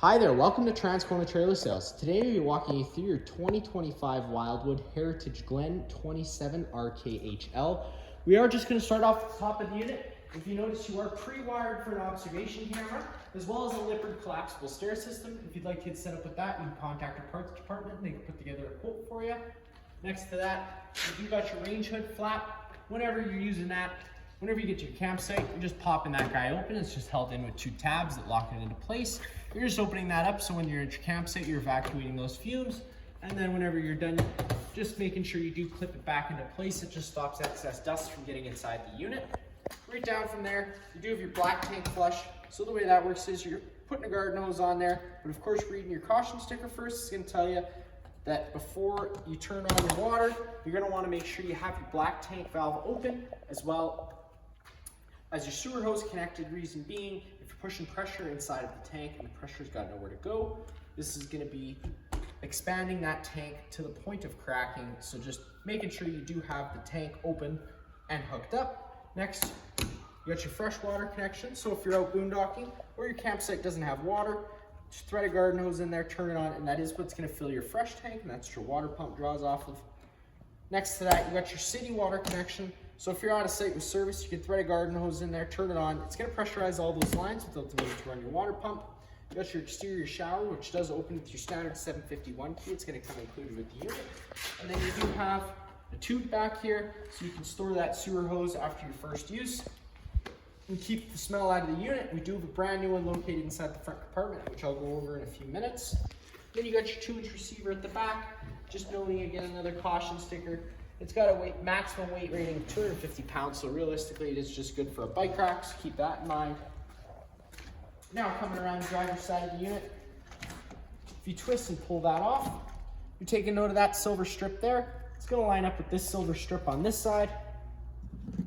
Hi there, welcome to Transcona Trailer Sales. Today we'll be walking you through your 2025 Wildwood Heritage Glen 27Rkhl. We are just going to start off at the top of the unit. If you notice, you are pre-wired for an observation camera, as well as a Lippard collapsible stair system. If you'd like to get set up with that, you can contact our parts department and they can put together a quote for you. Next to that, if you've got your range hood flap, whenever you're using that, whenever you get to your campsite, you're just popping that guy open. It's just held in with two tabs that lock it into place. You're just opening that up so when you're at your campsite, you're evacuating those fumes. And then whenever you're done, just making sure you do clip it back into place. It just stops excess dust from getting inside the unit. Right down from there, you do have your black tank flush. So the way that works is you're putting a garden hose on there, but of course reading your caution sticker first is going to tell you that before you turn on your water, you're going to want to make sure you have your black tank valve open as well as your sewer hose connected. Reason being, if you're pushing pressure inside of the tank and the pressure's got nowhere to go, this is going to be expanding that tank to the point of cracking. So just making sure you do have the tank open and hooked up. Next, you got your fresh water connection. So if you're out boondocking or your campsite doesn't have water, just thread a garden hose in there, turn it on, and that is what's going to fill your fresh tank, and that's what your water pump draws off of. Next to that, you got your city water connection. So if you're out of site with service, you can thread a garden hose in there, turn it on. It's going to pressurize all those lines without the need to run your water pump. You got your exterior shower, which does open with your standard 751 key. It's going to come included with the unit. And then you do have a tube back here, so you can store that sewer hose after your first use and keep the smell out of the unit. We do have a brand new one located inside the front compartment, which I'll go over in a few minutes. Then you got your 2-inch receiver at the back. Just noting again, another caution sticker. It's got a maximum weight rating of 250 pounds, so realistically it is just good for a bike rack, so keep that in mind. Now coming around the driver's side of the unit, if you twist and pull that off, you're taking note of that silver strip there. It's going to line up with this silver strip on this side.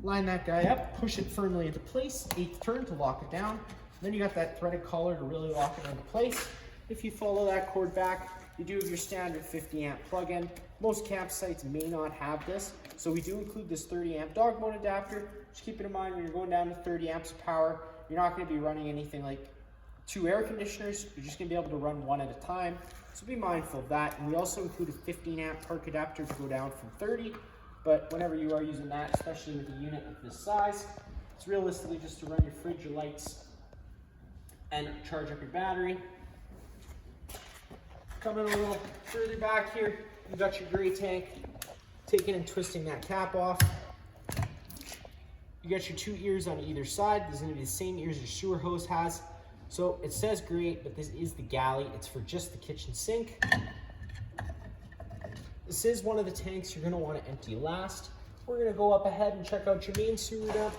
Line that guy up, push it firmly into place, 8th turn to lock it down. Then you got that threaded collar to really lock it into place. If you follow that cord back, you do have your standard 50 amp plug-in. Most campsites may not have this, so we do include this 30 amp dog mode adapter. Just keep it in mind when you're going down to 30 amps of power, you're not going to be running anything like 2 air conditioners. You're just going to be able to run one at a time, so be mindful of that. And we also include a 15 amp park adapter to go down from 30, but whenever you are using that, especially with a unit of this size, it's realistically just to run your fridge, your lights, and charge up your battery. Coming a little further back here, you got your gray tank, taking and twisting that cap off. You got your 2 ears on either side. There's going to be the same ears your sewer hose has. So it says gray, but this is the galley. It's for just the kitchen sink. This is one of the tanks you're going to want to empty last. We're going to go up ahead and check out your main sewer dump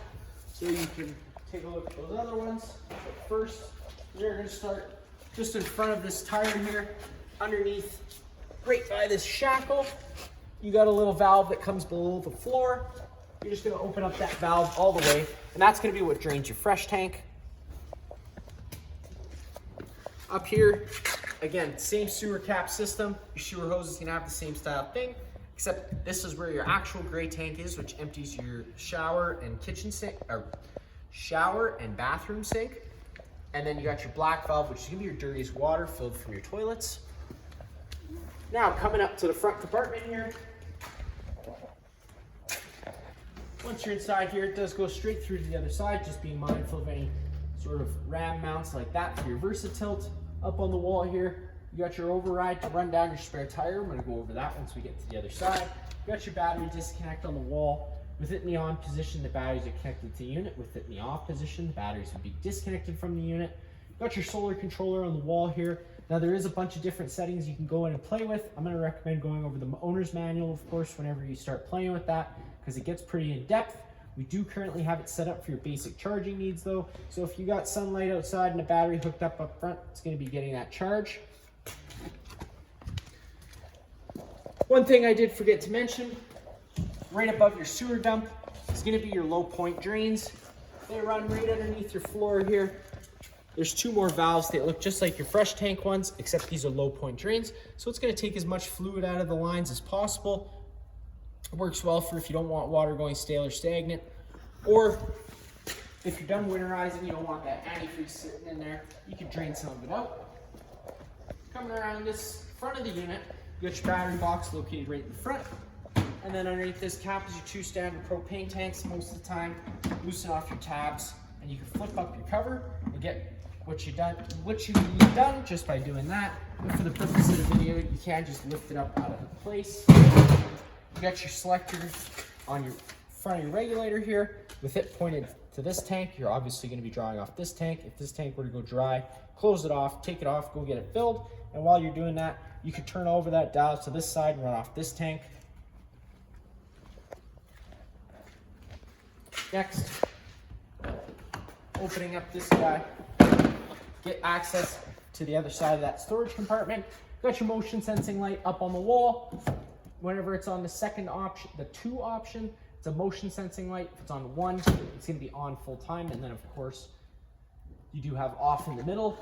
so you can take a look at those other ones. But first, we're going to start just in front of this tire here. Underneath, right by this shackle, you got a little valve that comes below the floor. You're just going to open up that valve all the way, and that's going to be what drains your fresh tank. Up here, again, same sewer cap system. Your sewer hose is going to have the same style thing, except this is where your actual gray tank is, which empties your shower and kitchen sink, or shower and bathroom sink. And then you got your black valve, which is going to be your dirtiest water filled from your toilets. Now coming up to the front compartment here. Once you're inside here, it does go straight through to the other side. Just being mindful of any sort of ram mounts like that for your VersaTilt. Up on the wall here, you got your override to run down your spare tire. I'm going to go over that once we get to the other side. You got your battery disconnect on the wall. With it in the on position, the batteries are connected to the unit. With it in the off position, the batteries would be disconnected from the unit. You got your solar controller on the wall here. Now there is a bunch of different settings you can go in and play with. I'm going to recommend going over the owner's manual, of course, whenever you start playing with that, because it gets pretty in depth. We do currently have it set up for your basic charging needs though. So if you got sunlight outside and a battery hooked up front, it's going to be getting that charge. One thing I did forget to mention, right above your sewer dump is going to be your low point drains. They run right underneath your floor here. There's 2 more valves that look just like your fresh tank ones, except these are low point drains. So it's going to take as much fluid out of the lines as possible. It works well for if you don't want water going stale or stagnant, or if you're done winterizing, you don't want that antifreeze sitting in there, you can drain some of it out. Coming around this front of the unit, you got your battery box located right in the front. And then underneath this cap is your 2 standard propane tanks. Most of the time, loosen off your tabs and you can flip up your cover and get what you need done just by doing that. But for the purpose of the video, you can just lift it up out of place. You got your selector on your front of your regulator here with it pointed to this tank. You're obviously going to be drawing off this tank. If this tank were to go dry, close it off, take it off, go get it filled. And while you're doing that, you can turn over that dial to this side and run off this tank. Next, opening up this guy, get access to the other side of that storage compartment. Got your motion sensing light up on the wall. Whenever it's on the second option, the 2 option, it's a motion sensing light. If it's on 1, it's going to be on full time. And then of course, you do have off in the middle.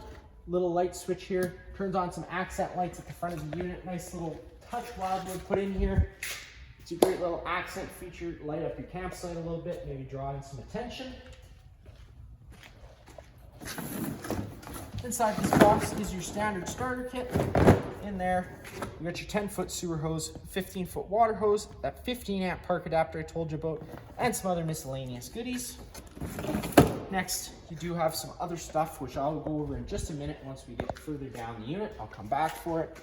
Little light switch here, turns on some accent lights at the front of the unit. Nice little touch Wildwood put in here. It's a great little accent feature, light up your campsite a little bit, maybe draw in some attention. Inside this box is your standard starter kit. In there, you got your 10-foot sewer hose, 15-foot water hose, that 15-amp park adapter I told you about, and some other miscellaneous goodies. Next, you do have some other stuff, which I'll go over in just a minute. Once we get further down the unit, I'll come back for it.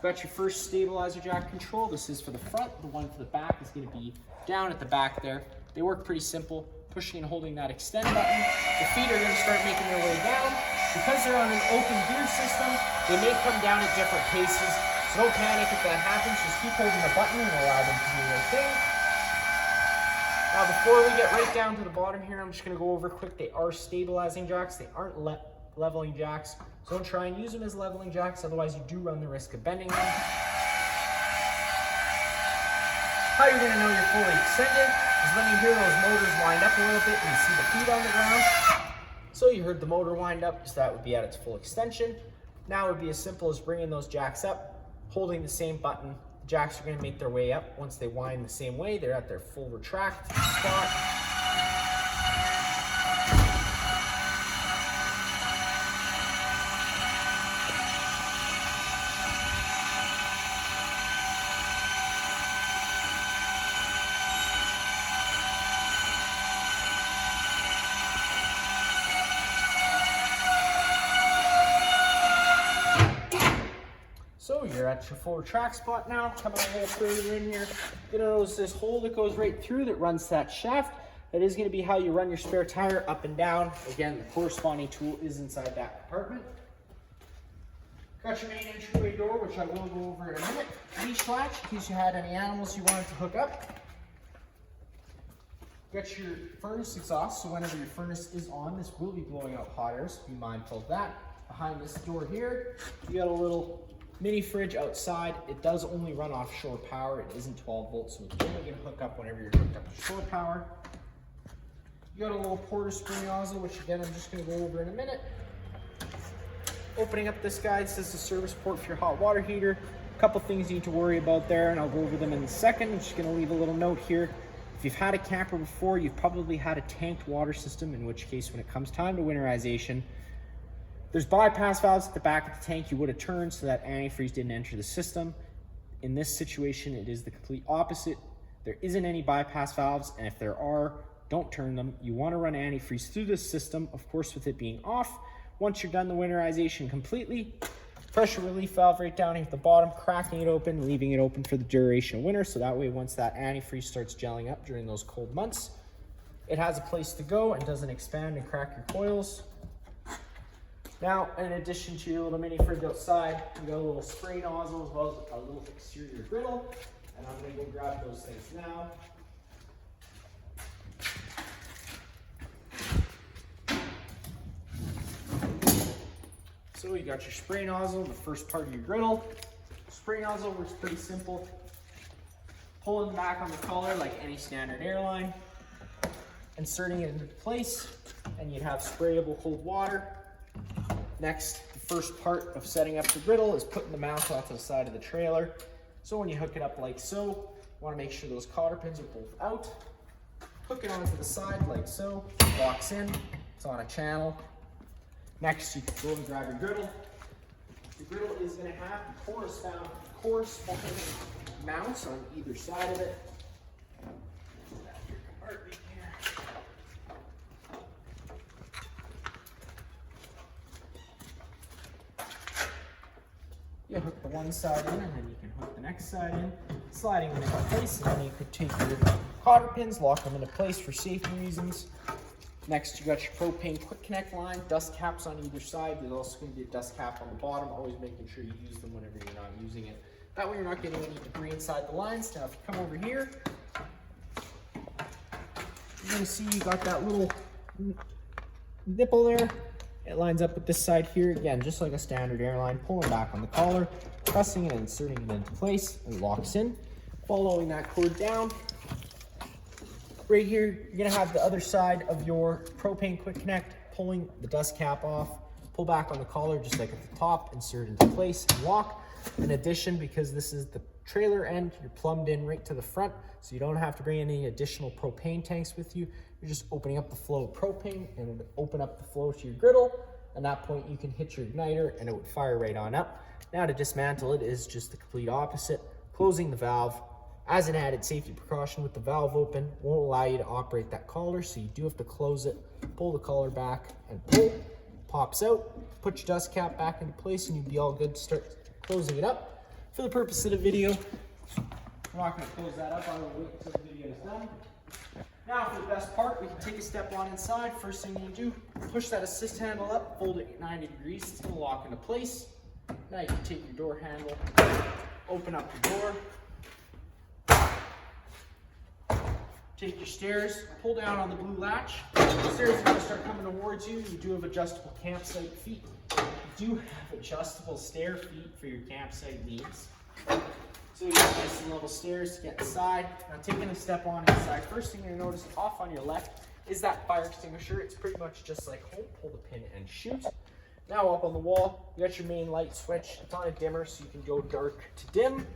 Got your first stabilizer jack control. This is for the front. The one for the back is going to be down at the back there. They work pretty simple. Pushing and holding that extend button. The feet are going to start making their way down. Because they're on an open gear system, they may come down at different paces. So don't panic if that happens. Just keep holding the button and allow them to do their thing. Now, before we get right down to the bottom here, I'm just going to go over quick. They are stabilizing jacks. They aren't leveling jacks. So don't try and use them as leveling jacks. Otherwise, you do run the risk of bending them. How you're going to know you're fully extended is when you hear those motors wind up a little bit and you see the feet on the ground. So you heard the motor wind up, so that would be at its full extension. Now it would be as simple as bringing those jacks up, holding the same button. The jacks are going to make their way up. Once they wind the same way, they're at their full retract spot. So you're at your full retract spot now. Coming a little further in here, you're gonna notice this hole that goes right through that runs that shaft. That is gonna be how you run your spare tire up and down. Again, the corresponding tool is inside that compartment. Got your main entryway door, which I will go over in a minute. Leash latch, in case you had any animals you wanted to hook up. Got your furnace exhaust, so whenever your furnace is on, this will be blowing out hot air, so be mindful of that. Behind this door here, you got a little mini fridge outside. It does only run off shore power. It isn't 12 volts, so it's only going to hook up whenever you're hooked up to shore power. You got a little porter spring nozzle, which again, I'm just going to go over in a minute. Opening up this guy, this is the service port for your hot water heater. A couple things you need to worry about there, and I'll go over them in a second. I'm just going to leave a little note here. If you've had a camper before, you've probably had a tanked water system, in which case when it comes time to winterization, there's bypass valves at the back of the tank you would have turned so that antifreeze didn't enter the system. In this situation, it is the complete opposite. There isn't any bypass valves, and if there are, don't turn them. You want to run antifreeze through this system, of course with it being off. Once you're done the winterization completely, pressure relief valve right down here at the bottom, cracking it open, leaving it open for the duration of winter, so that way once that antifreeze starts gelling up during those cold months, it has a place to go and doesn't expand and crack your coils. Now, in addition to your little mini fridge outside, you got a little spray nozzle as well as a little exterior griddle. And I'm going to go grab those things now. So you got your spray nozzle, the first part of your griddle. Spray nozzle works pretty simple. Pulling back on the collar like any standard airline. Inserting it into place, and you'd have sprayable cold water. Next, the first part of setting up the griddle is putting the mount onto the side of the trailer. So when you hook it up like so, you want to make sure those cotter pins are both out. Hook it onto the side like so, locks in, it's on a channel. Next, you can go and grab your griddle, The griddle is going to have the corresponding mounts on either side of it. You hook the one side in, and then you can hook the next side in, sliding them into place, and then you could take your cotter pins, lock them into place for safety reasons. Next, you got your propane quick connect line, dust caps on either side. There's also going to be a dust cap on the bottom, always making sure you use them whenever you're not using it. That way you're not getting any debris inside the lines. Now, if you come over here, you're going to see you got that little nipple there. It lines up with this side here, again, just like a standard airline, pulling back on the collar, pressing it and inserting it into place, and it locks in. Following that cord down, right here, you're gonna have the other side of your propane quick connect, pulling the dust cap off, pull back on the collar just like at the top, insert into place and lock. In addition, because this is the trailer end, you're plumbed in right to the front, so you don't have to bring any additional propane tanks with you. You're just opening up the flow of propane and it would open up the flow to your griddle. At that point, you can hit your igniter and it would fire right on up. Now to dismantle it is just the complete opposite. Closing the valve as an added safety precaution with the valve open won't allow you to operate that collar, so you do have to close it, pull the collar back and pull, pops out, put your dust cap back into place and you'll be all good to start closing it up. For the purpose of the video, we're not going to close that up. I'm going to wait until the video is done. Now for the best part, we can take a step on inside. First thing you do, push that assist handle up, fold it 90 degrees. It's going to lock into place. Now you can take your door handle, open up the door, take your stairs, pull down on the blue latch. The stairs are going to start coming towards you. You do have adjustable campsite feet. You do have adjustable stair feet for your campsite needs. So you have nice and level stairs to get inside. Now taking a step on inside, first thing you're gonna notice off on your left is that fire extinguisher. It's pretty much just like home, pull the pin and shoot. Now up on the wall, you got your main light switch. It's on a dimmer, so you can go dark to dim.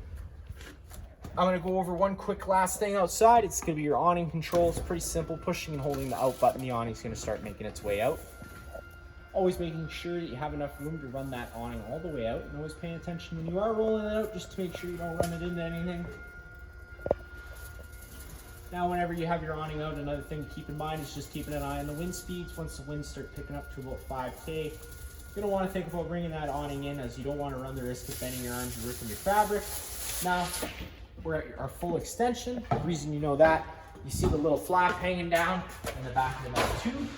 I'm gonna go over one quick last thing outside. It's gonna be your awning control. It's pretty simple, pushing and holding the out button, the awning's gonna start making its way out. Always making sure that you have enough room to run that awning all the way out, and always paying attention when you are rolling it out, just to make sure you don't run it into anything. Now, whenever you have your awning out, another thing to keep in mind is just keeping an eye on the wind speeds. Once the winds start picking up to about 5K, you're gonna wanna think about bringing that awning in, as you don't wanna run the risk of bending your arms and ripping your fabric. Now, we're at our full extension. The reason you know that, you see the little flap hanging down in the back of the metal tube.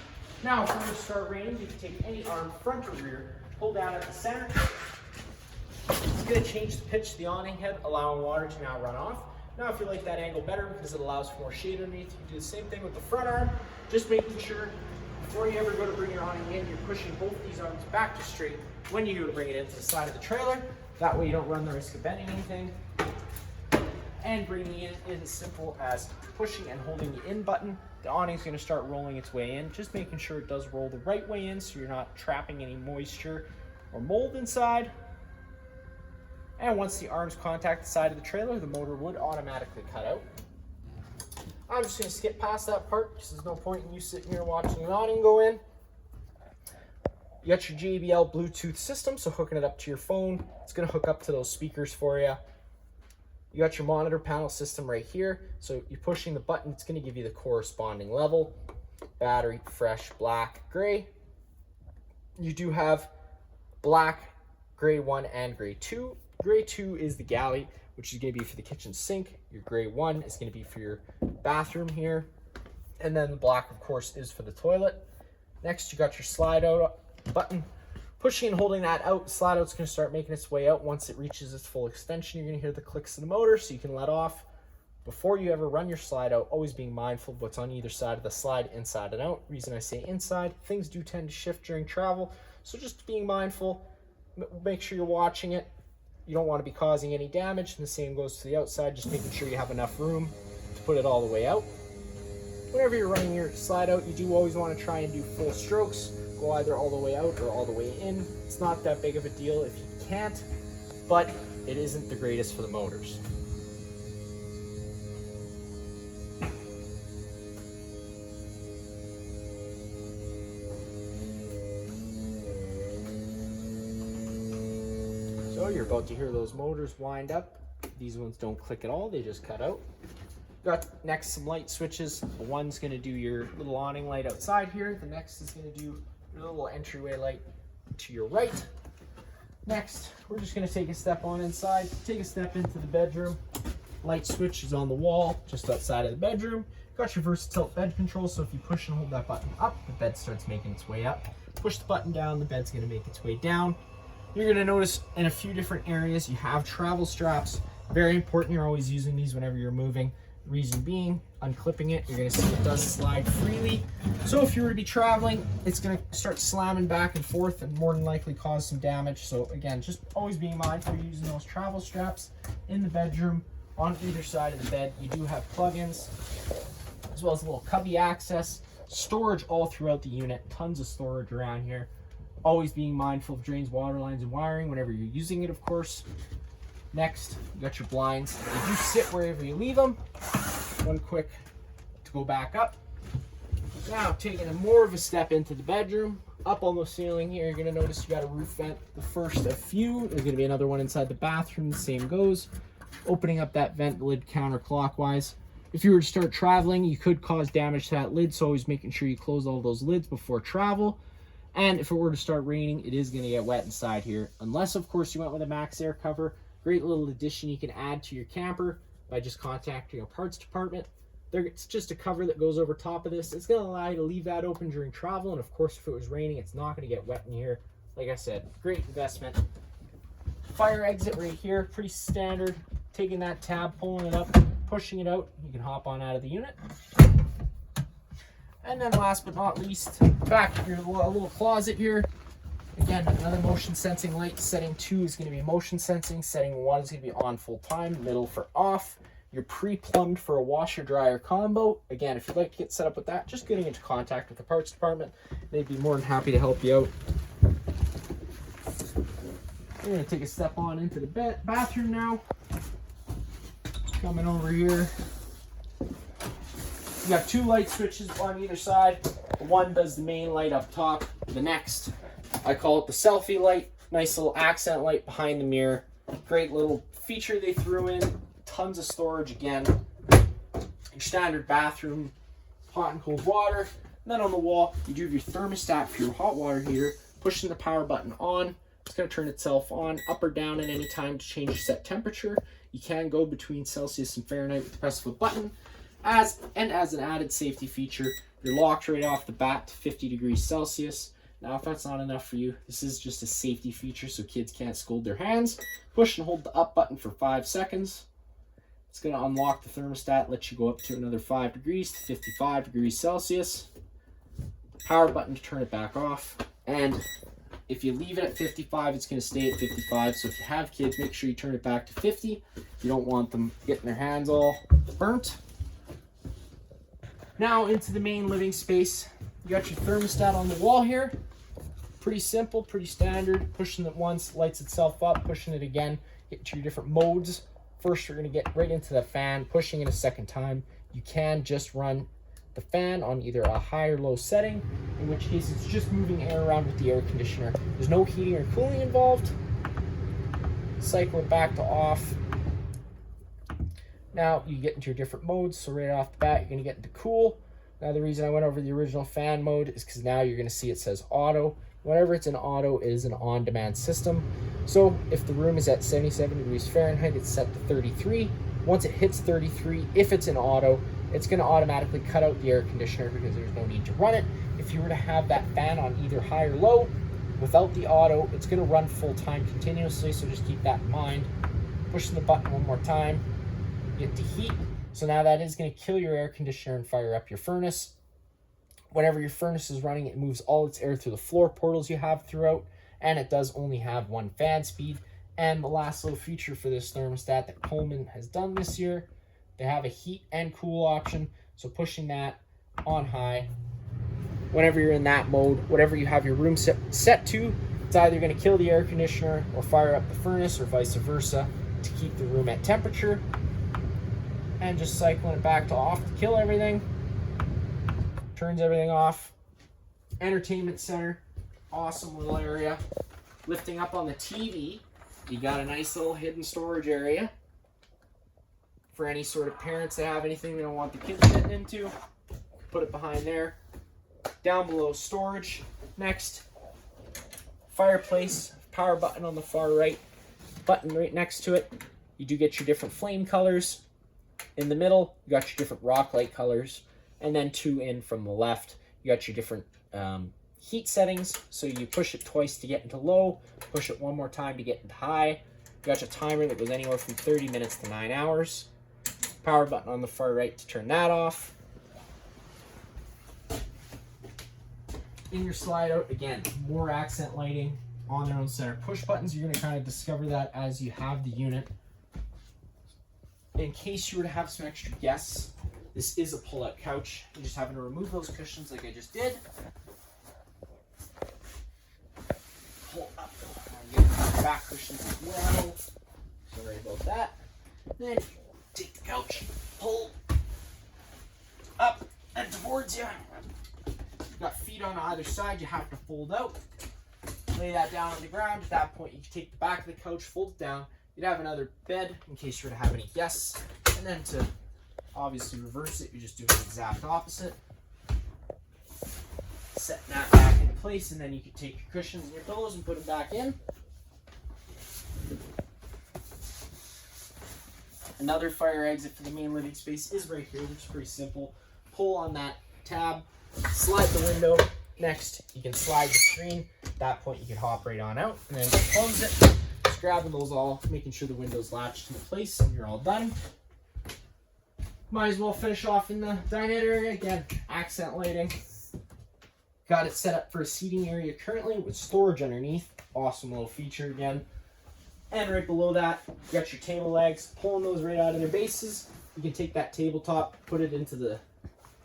Now, if we're going to start raining, you can take any arm, front or rear, pull down at the center. It's going to change the pitch of the awning head, allowing water to now run off. Now, if you like that angle better because it allows for more shade underneath, you can do the same thing with the front arm, just making sure before you ever go to bring your awning in, you're pushing both these arms back to straight when you go to bring it into the side of the trailer. That way you don't run the risk of bending anything. And bringing it in as simple as pushing and holding the in button. The awning's going to start rolling its way in, just making sure it does roll the right way in so you're not trapping any moisture or mold inside. And once the arms contact the side of the trailer, the motor would automatically cut out. I'm just going to skip past that part because there's no point in you sitting here watching the awning go in. You got your JBL Bluetooth system, so hooking it up to your phone, it's going to hook up to those speakers for you. You got your monitor panel system right here. So you're pushing the button, it's going to give you the corresponding level. Battery, fresh, black, gray. You do have black, gray 1, and gray 2. Gray 2 is the galley, which is going to be for the kitchen sink. Your gray 1 is going to be for your bathroom here. And then the black, of course, is for the toilet. Next, you got your slide out button. Pushing and holding that out, slide out's going to start making its way out. Once it reaches its full extension, you're going to hear the clicks of the motor, so you can let off. Before you ever run your slide out, always being mindful of what's on either side of the slide, inside and out. Reason I say inside, things do tend to shift during travel, so just being mindful, make sure you're watching it. You don't want to be causing any damage, and the same goes to the outside, just making sure you have enough room to put it all the way out. Whenever you're running your slide out, you do always want to try and do full strokes. Go either all the way out or all the way in. It's not that big of a deal if you can't, but it isn't the greatest for the motors. So you're about to hear those motors wind up. These ones don't click at all, they just cut out. Got next some light switches. One's gonna do your little awning light outside here. The next is gonna do your little entryway light to your right. Next, we're just gonna take a step on inside, take a step into the bedroom. Light switch is on the wall, just outside of the bedroom. Got your versatile bed control, so if you push and hold that button up, the bed starts making its way up. Push the button down, the bed's gonna make its way down. You're gonna notice in a few different areas, you have travel straps. Very important, you're always using these whenever you're moving. Reason being, unclipping it, you're gonna see it does slide freely. So if you were to be traveling, it's gonna start slamming back and forth and more than likely cause some damage. So again, just always being mindful of using those travel straps in the bedroom. On either side of the bed, you do have plugins, as well as a little cubby access, storage all throughout the unit, tons of storage around here. Always being mindful of drains, water lines, and wiring whenever you're using it, of course. Next, you got your blinds. They do sit wherever you leave them. One quick to go back up. Now, taking more of a step into the bedroom. Up on the ceiling here, you're gonna notice you got a roof vent. The first of few. There's gonna be another one inside the bathroom, the same goes. Opening up that vent lid counterclockwise. If you were to start traveling, you could cause damage to that lid, so always making sure you close all those lids before travel. And if it were to start raining, it is going to get wet inside here, unless of course you went with a max air cover. Great little addition you can add to your camper by just contacting a parts department. It's just a cover that goes over top of this. It's going to allow you to leave that open during travel, and of course if it was raining, it's not going to get wet in here. Like I said, great investment. Fire exit right here, pretty standard. Taking that tab, pulling it up, pushing it out, you can hop on out of the unit. And then last but not least, back to your little closet here. Again, another motion sensing light. Setting 2 is going to be motion sensing. Setting 1 is going to be on full time, middle for off. You're pre-plumbed for a washer dryer combo. Again, if you'd like to get set up with that, just getting into contact with the parts department. They'd be more than happy to help you out. We're going to take a step on into the bathroom now. Coming over here, you got 2 light switches on either side. One does the main light up top. The next, I call it the selfie light. Nice little accent light behind the mirror. Great little feature they threw in. Tons of storage again. Your standard bathroom, hot and cold water. And then on the wall, you do have your thermostat for your hot water heater. Pushing the power button on, it's going to turn itself on, up or down at any time to change your set temperature. You can go between Celsius and Fahrenheit with the press of a button. As an added safety feature, you're locked right off the bat to 50 degrees Celsius. Now, if that's not enough for you, this is just a safety feature so kids can't scold their hands. Push and hold the up button for 5 seconds. It's going to unlock the thermostat, let you go up to another 5 degrees to 55 degrees Celsius. Power button to turn it back off. And if you leave it at 55, it's going to stay at 55. So if you have kids, make sure you turn it back to 50. You don't want them getting their hands all burnt. Now into the main living space. You got your thermostat on the wall here. Pretty simple, pretty standard. Pushing it once, lights itself up. Pushing it again, get to your different modes. First, you're going to get right into the fan. Pushing it a second time. You can just run the fan on either a high or low setting, in which case it's just moving air around with the air conditioner. There's no heating or cooling involved. Cycle it back to off. Now you get into your different modes. So right off the bat, you're going to get into cool. Now the reason I went over the original fan mode is because now you're going to see it says auto. Whenever it's in auto, it is an on-demand system. So if the room is at 77 degrees Fahrenheit, it's set to 33. Once it hits 33, if it's in auto, it's going to automatically cut out the air conditioner because there's no need to run it. If you were to have that fan on either high or low, without the auto, it's going to run full time continuously, so just keep that in mind. Pushing the button one more time, get to heat. So now that is going to kill your air conditioner and fire up your furnace. Whenever your furnace is running, it moves all its air through the floor portals you have throughout, and it does only have 1 fan speed. And the last little feature for this thermostat that Coleman has done this year, they have a heat and cool option. So pushing that on high, whenever you're in that mode, whatever you have your room set to, it's either going to kill the air conditioner or fire up the furnace or vice versa to keep the room at temperature. And just cycling it back to off to kill everything. Turns everything off. Entertainment center, awesome little area. Lifting up on the TV, You got a nice little hidden storage area for any sort of parents that have anything they don't want the kids getting into. Put it behind there. Down below, storage. Next, fireplace, power button on the far right, button right next to it. You do get your different flame colors. In the middle, you got your different rock light colors. And then 2 in from the left, you got your different heat settings. So you push it twice to get into low, push it one more time to get into high. You got your timer that goes anywhere from 30 minutes to 9 hours. Power button on the far right to turn that off. In your slide out, again, more accent lighting on their own center. Push buttons, you're going to kind of discover that as you have the unit. In case you were to have some extra guests, this is a pull-out couch. You're just having to remove those cushions like I just did. Pull up. Get the back cushions as well. Sorry about that. Then take the couch, pull up and towards you. Got feet on either side, you have to fold out. Lay that down on the ground. At that point, you can take the back of the couch, fold it down. You'd have another bed in case you were to have any guests. And then to obviously reverse it, you're just doing the exact opposite. Setting that back into place, and then you can take your cushions and your pillows and put them back in. Another fire exit for the main living space is right here, which is pretty simple. Pull on that tab, slide the window. Next, you can slide the screen. At that point, you can hop right on out and then close it. Just grabbing those all, making sure the window's latched into place, and you're all done. Might as well finish off in the dinette area. Again, accent lighting. Got it set up for a seating area currently with storage underneath. Awesome little feature again. And right below that, you got your table legs. Pulling those right out of their bases. You can take that tabletop, put it into the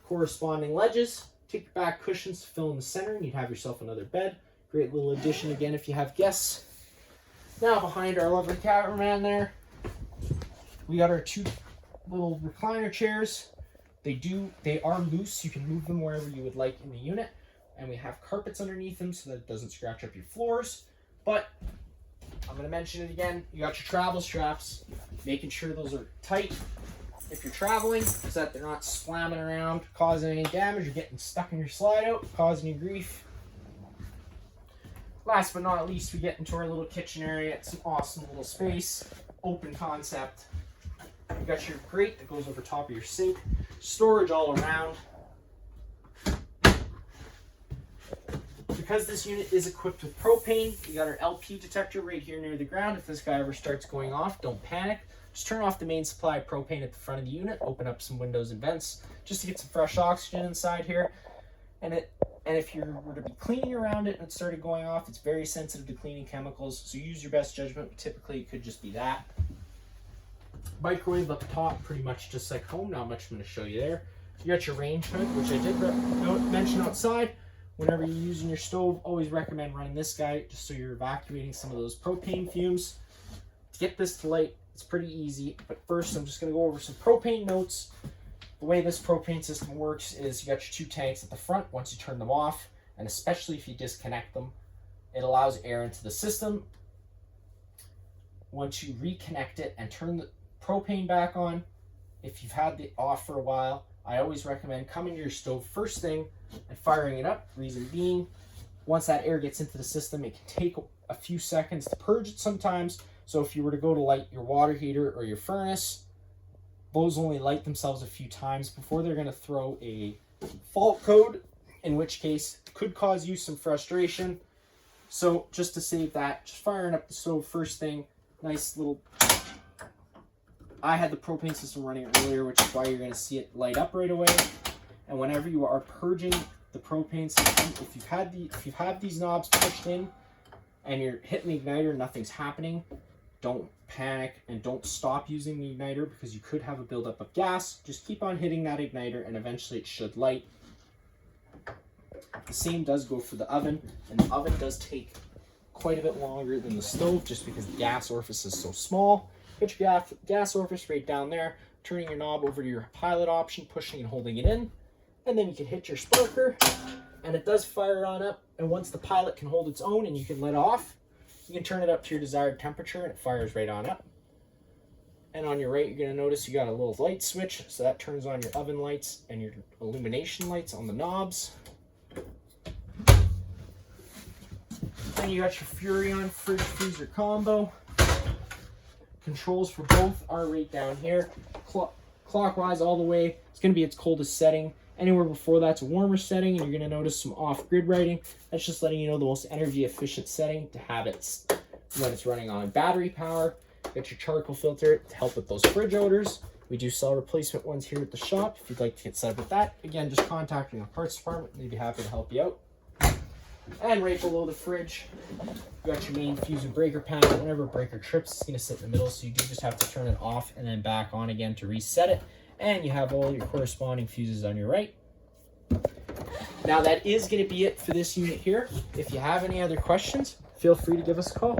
corresponding ledges. Take your back cushions to fill in the center, and you'd have yourself another bed. Great little addition again if you have guests. Now behind our lovely cameraman there, we got our 2 little recliner chairs. They are loose. You can move them wherever you would like in the unit. And we have carpets underneath them so that it doesn't scratch up your floors. But I'm going to mention it again. You got your travel straps, making sure those are tight if you're traveling, so that they're not slamming around, causing any damage, or getting stuck in your slide out, causing you grief. Last but not least, we get into our little kitchen area. It's an awesome little space, open concept. You got your grate that goes over top of your sink, storage all around. Because this unit is equipped with propane, you got our LP detector right here near the ground. If this guy ever starts going off, don't panic. Just turn off the main supply of propane at the front of the unit, open up some windows and vents just to get some fresh oxygen inside here. And if you were to be cleaning around it and it started going off, it's very sensitive to cleaning chemicals, so use your best judgment. Typically, it could just be that. Microwave up top, pretty much just like home. Not much I'm going to show you there. You got your range hood, which I did mention outside. Whenever you're using your stove, always recommend running this guy just so you're evacuating some of those propane fumes. To get this to light, it's pretty easy, but first I'm just going to go over some propane notes. The way this propane system works is you got your 2 tanks at the front. Once you turn them off, and especially if you disconnect them, it allows air into the system. Once you reconnect it and turn the propane back on, if you've had it off for a while, I always recommend coming to your stove first thing and firing it up. Reason being, once that air gets into the system, it can take a few seconds to purge it sometimes. So if you were to go to light your water heater or your furnace, those only light themselves a few times before they're going to throw a fault code, in which case it could cause you some frustration. So just to save that, just firing up the stove first thing. Nice little... I had the propane system running earlier, which is why you're going to see it light up right away. And whenever you are purging the propane system, if you have these knobs pushed in and you're hitting the igniter, nothing's happening, don't panic and don't stop using the igniter, because you could have a buildup of gas. Just keep on hitting that igniter and eventually it should light. The same does go for the oven, and the oven does take quite a bit longer than the stove just because the gas orifice is so small. Put your gas orifice right down there, turning your knob over to your pilot option, pushing and holding it in, and then you can hit your sparker, and it does fire on up. And once the pilot can hold its own and you can let off, You can turn it up to your desired temperature and it fires right on up. And on your right, you're going to notice you got a little light switch, so that turns on your oven lights and your illumination lights on the knobs. Then you got your Furrion fridge freezer combo. Controls for both are right down here. Clockwise all the way, it's going to be its coldest setting. Anywhere before that's a warmer setting, and you're going to notice some off-grid writing. That's just letting you know the most energy efficient setting to have it when it's running on battery power. Got your charcoal filter to help with those fridge odors. We do sell replacement ones here at the shop if you'd like to get set up with that. Again, just contact the parts department. They'd be happy to help you out. And right below the fridge, you got your main fuse and breaker panel. Whenever a breaker trips, it's going to sit in the middle, so you do just have to turn it off and then back on again to reset it. And you have all your corresponding fuses on your right. Now that is going to be it for this unit here. If you have any other questions, feel free to give us a call.